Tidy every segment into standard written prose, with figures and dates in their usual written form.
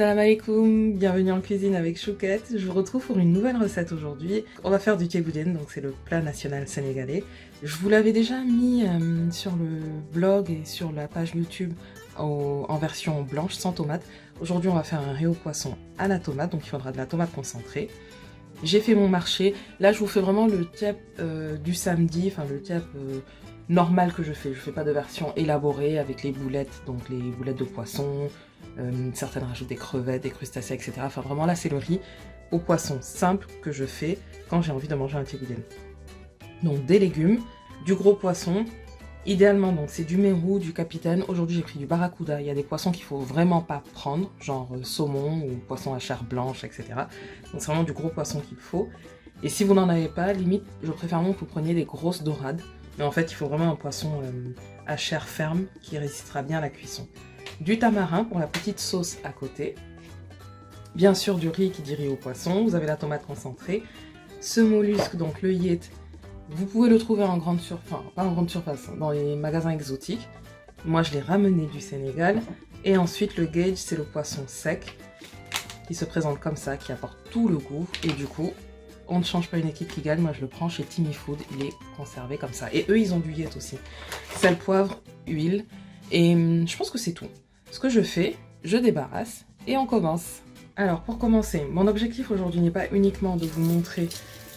Salam alaikum, bienvenue en cuisine avec Chouquette. Je vous retrouve pour une nouvelle recette aujourd'hui. On va faire du thieboudienne, donc c'est le plat national sénégalais. Je vous l'avais déjà mis sur le blog et sur la page YouTube en version blanche sans tomate. Aujourd'hui on va faire un riz au poisson à la tomate, donc il faudra de la tomate concentrée. J'ai fait mon marché. Là je vous fais vraiment le thieb du samedi, enfin le thieb normal que je fais. Je fais pas de version élaborée avec les boulettes, donc les boulettes de poisson. Certaines rajoutent des crevettes, des crustacés, etc. Enfin vraiment là c'est le riz au poisson simple que je fais quand j'ai envie de manger un thieboudienne. Donc des légumes, du gros poisson, idéalement donc c'est du mérou, du capitaine. Aujourd'hui j'ai pris du barracuda. Il y a des poissons qu'il faut vraiment pas prendre, genre saumon ou poisson à chair blanche, etc. Donc c'est vraiment du gros poisson qu'il faut. Et si vous n'en avez pas, limite je préfère vraiment que vous preniez des grosses dorades. Mais en fait il faut vraiment un poisson à chair ferme qui résistera bien à la cuisson. Du tamarin pour la petite sauce à côté. Bien sûr du riz qui dit riz au poisson. Vous avez la tomate concentrée. Ce mollusque, donc le yet, vous pouvez le trouver en grande surface, enfin pas en grande surface, dans les magasins exotiques. Moi je l'ai ramené du Sénégal. Et ensuite le gage, c'est le poisson sec qui se présente comme ça, qui apporte tout le goût. Et du coup, on ne change pas une équipe qui gagne. Moi je le prends chez Timmy Food, il est conservé comme ça. Et eux ils ont du yet aussi. Sel, poivre, huile. Et je pense que c'est tout. Ce que je fais, je débarrasse et on commence. Alors pour commencer, mon objectif aujourd'hui n'est pas uniquement de vous montrer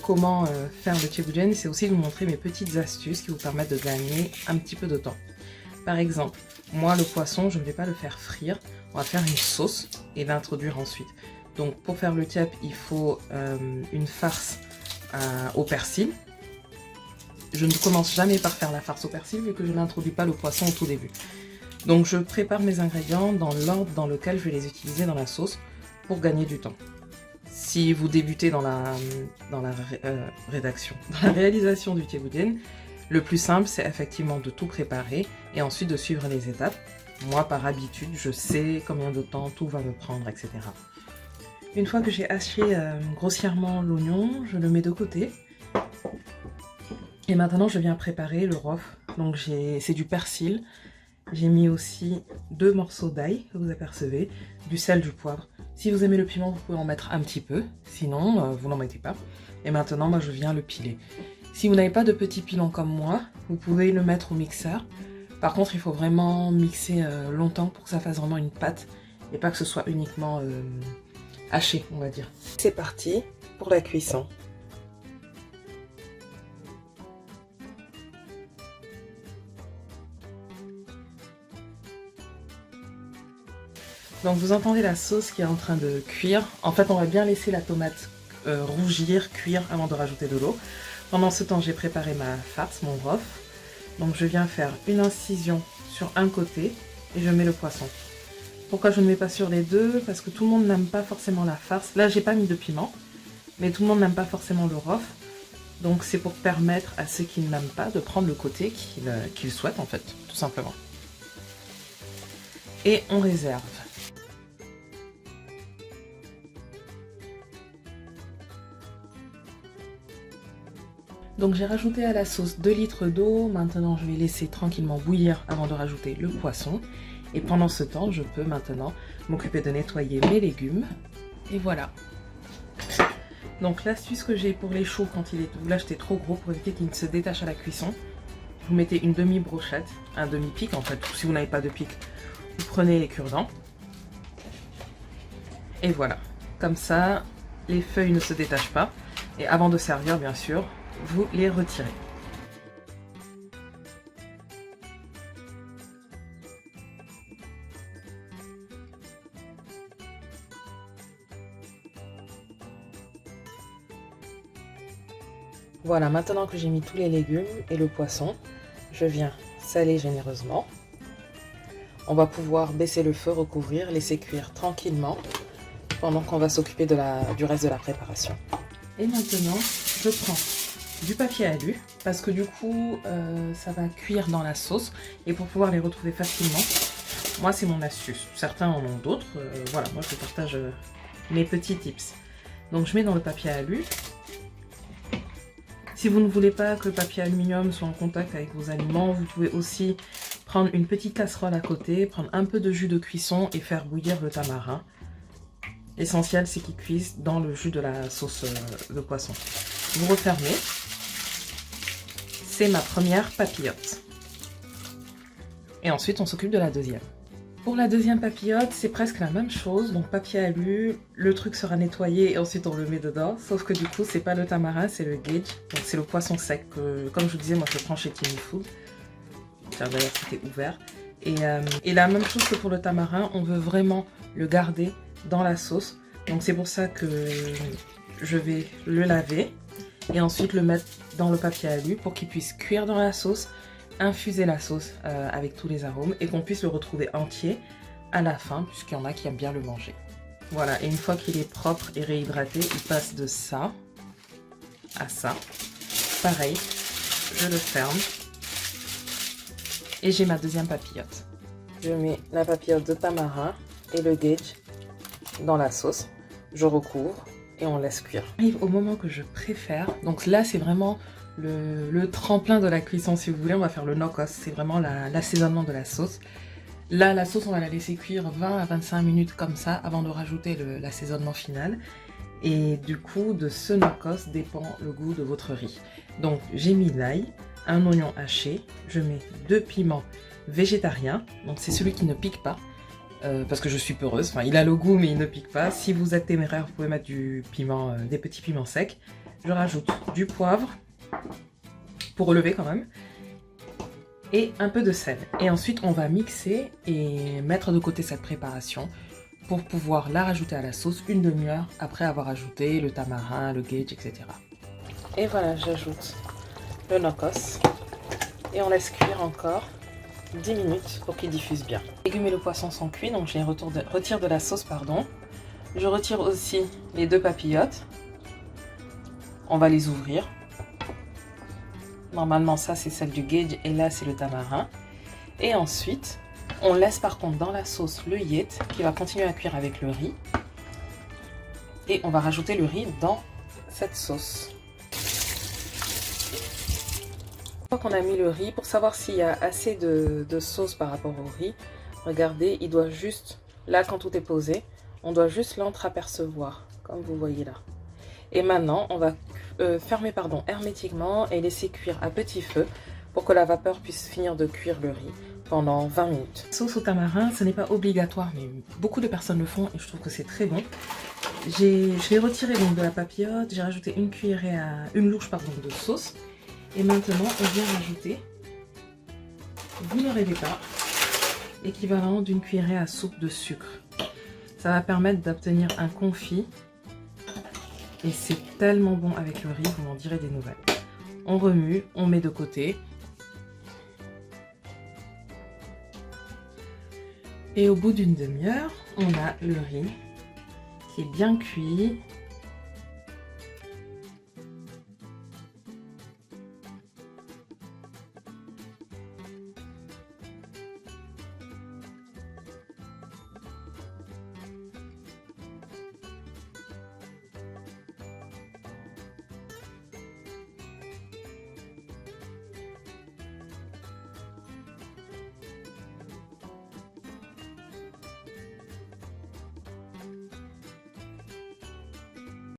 comment faire le thieboudienne, c'est aussi de vous montrer mes petites astuces qui vous permettent de gagner un petit peu de temps. Par exemple, moi le poisson, je ne vais pas le faire frire, on va faire une sauce et l'introduire ensuite. Donc pour faire le thieb, il faut une farce au persil. Je ne commence jamais par faire la farce au persil vu que je n'introduis pas le poisson au tout début. Donc je prépare mes ingrédients dans l'ordre dans lequel je vais les utiliser dans la sauce pour gagner du temps. Si vous débutez dans la réalisation du thieboudienne, le plus simple c'est effectivement de tout préparer et ensuite de suivre les étapes. Moi par habitude, je sais combien de temps tout va me prendre, etc. Une fois que j'ai haché grossièrement l'oignon, je le mets de côté. Et maintenant je viens préparer le rof. Donc c'est du persil. J'ai mis aussi 2 morceaux d'ail, que vous apercevez, du sel, du poivre. Si vous aimez le piment, vous pouvez en mettre un petit peu, sinon vous n'en mettez pas. Et maintenant, moi je viens le piler. Si vous n'avez pas de petit pilon comme moi, vous pouvez le mettre au mixeur. Par contre, il faut vraiment mixer longtemps pour que ça fasse vraiment une pâte et pas que ce soit uniquement haché, on va dire. C'est parti pour la cuisson. Donc vous entendez la sauce qui est en train de cuire. En fait, on va bien laisser la tomate rougir, cuire avant de rajouter de l'eau. Pendant ce temps, j'ai préparé ma farce, mon rof. Donc je viens faire une incision sur un côté et je mets le poisson. Pourquoi je ne mets pas sur les deux? Parce que tout le monde n'aime pas forcément la farce. Là, j'ai pas mis de piment, mais tout le monde n'aime pas forcément le rof. Donc c'est pour permettre à ceux qui ne l'aiment pas de prendre le côté qu'ils souhaitent en fait, tout simplement. Et on réserve. Donc j'ai rajouté à la sauce 2 litres d'eau, maintenant je vais laisser tranquillement bouillir avant de rajouter le poisson. Et pendant ce temps, je peux maintenant m'occuper de nettoyer mes légumes. Et voilà. Donc l'astuce que j'ai pour les choux quand vous l'achetez trop gros pour éviter qu'il ne se détache à la cuisson, vous mettez une demi-brochette, un demi-pic en fait, ou si vous n'avez pas de pic, vous prenez les cure-dents. Et voilà, comme ça, les feuilles ne se détachent pas. Et avant de servir, bien sûr, vous les retirez. Voilà, maintenant que j'ai mis tous les légumes et le poisson, je viens saler généreusement. On va pouvoir baisser le feu, recouvrir, laisser cuire tranquillement pendant qu'on va s'occuper du reste de la préparation. Et maintenant, je prends du papier alu parce que du coup ça va cuire dans la sauce et pour pouvoir les retrouver facilement, moi c'est mon astuce, certains en ont d'autres, voilà, moi je partage mes petits tips. Donc je mets dans le papier alu. Si vous ne voulez pas que le papier aluminium soit en contact avec vos aliments, vous pouvez aussi prendre une petite casserole à côté, prendre un peu de jus de cuisson et faire bouillir le tamarin L'essentiel, c'est qu'il cuise dans le jus de la sauce de poisson. Vous refermez. C'est ma première papillote. Et ensuite, on s'occupe de la deuxième. Pour la deuxième papillote, c'est presque la même chose. Donc papier alu, le truc sera nettoyé et ensuite on le met dedans. Sauf que du coup, c'est pas le tamarin, c'est le gage. Donc c'est le poisson sec que, comme je vous disais, moi je prends chez Timmy Food. Tiens, d'ailleurs, c'était ouvert. Et la même chose que pour le tamarin, on veut vraiment le garder dans la sauce. Donc c'est pour ça que je vais le laver et ensuite le mettre dans le papier alu pour qu'il puisse cuire dans la sauce, infuser la sauce avec tous les arômes et qu'on puisse le retrouver entier à la fin puisqu'il y en a qui aiment bien le manger. Voilà, et une fois qu'il est propre et réhydraté, il passe de ça à ça. Pareil, je le ferme et j'ai ma deuxième papillote. Je mets la papillote de tamarin et le gage dans la sauce. Je recouvre et on laisse cuire. Arrive au moment que je préfère. Donc là, c'est vraiment le tremplin de la cuisson, si vous voulez. On va faire le no-cost. C'est vraiment l'assaisonnement de la sauce. Là, la sauce, on va la laisser cuire 20 à 25 minutes comme ça avant de rajouter l'assaisonnement final. Et du coup, de ce no-cost dépend le goût de votre riz. Donc, j'ai mis l'ail, un oignon haché. Je mets 2 piments végétariens. Donc, c'est celui qui ne pique pas. Parce que je suis peureuse, enfin il a le goût mais il ne pique pas. Si vous êtes téméraire, vous pouvez mettre du piment, des petits piments secs. Je rajoute du poivre, pour relever quand même, et un peu de sel. Et ensuite on va mixer et mettre de côté cette préparation pour pouvoir la rajouter à la sauce une demi-heure après avoir ajouté le tamarin, le gage, etc. Et voilà, j'ajoute le no-cost et on laisse cuire encore 10 minutes pour qu'il diffuse bien. Les légumes et le poisson sont cuits, donc je les retire de la sauce, pardon. Je retire aussi les 2 papillotes. On va les ouvrir. Normalement, ça c'est celle du gage et là c'est le tamarin. Et ensuite, on laisse par contre dans la sauce le yet qui va continuer à cuire avec le riz. Et on va rajouter le riz dans cette sauce. Qu'on a mis le riz, pour savoir s'il y a assez de sauce par rapport au riz, regardez, il doit juste, là quand tout est posé, on doit juste l'entreapercevoir, comme vous voyez là. Et maintenant, on va fermer hermétiquement et laisser cuire à petit feu pour que la vapeur puisse finir de cuire le riz pendant 20 minutes. Sauce au tamarin, ce n'est pas obligatoire, mais beaucoup de personnes le font et je trouve que c'est très bon. Je l'ai retiré donc de la papillote, j'ai rajouté une louche de sauce. Et maintenant, on vient rajouter, vous ne rêvez pas, l'équivalent d'une cuillerée à soupe de sucre. Ça va permettre d'obtenir un confit. Et c'est tellement bon avec le riz, vous m'en direz des nouvelles. On remue, on met de côté. Et au bout d'une demi-heure, on a le riz qui est bien cuit.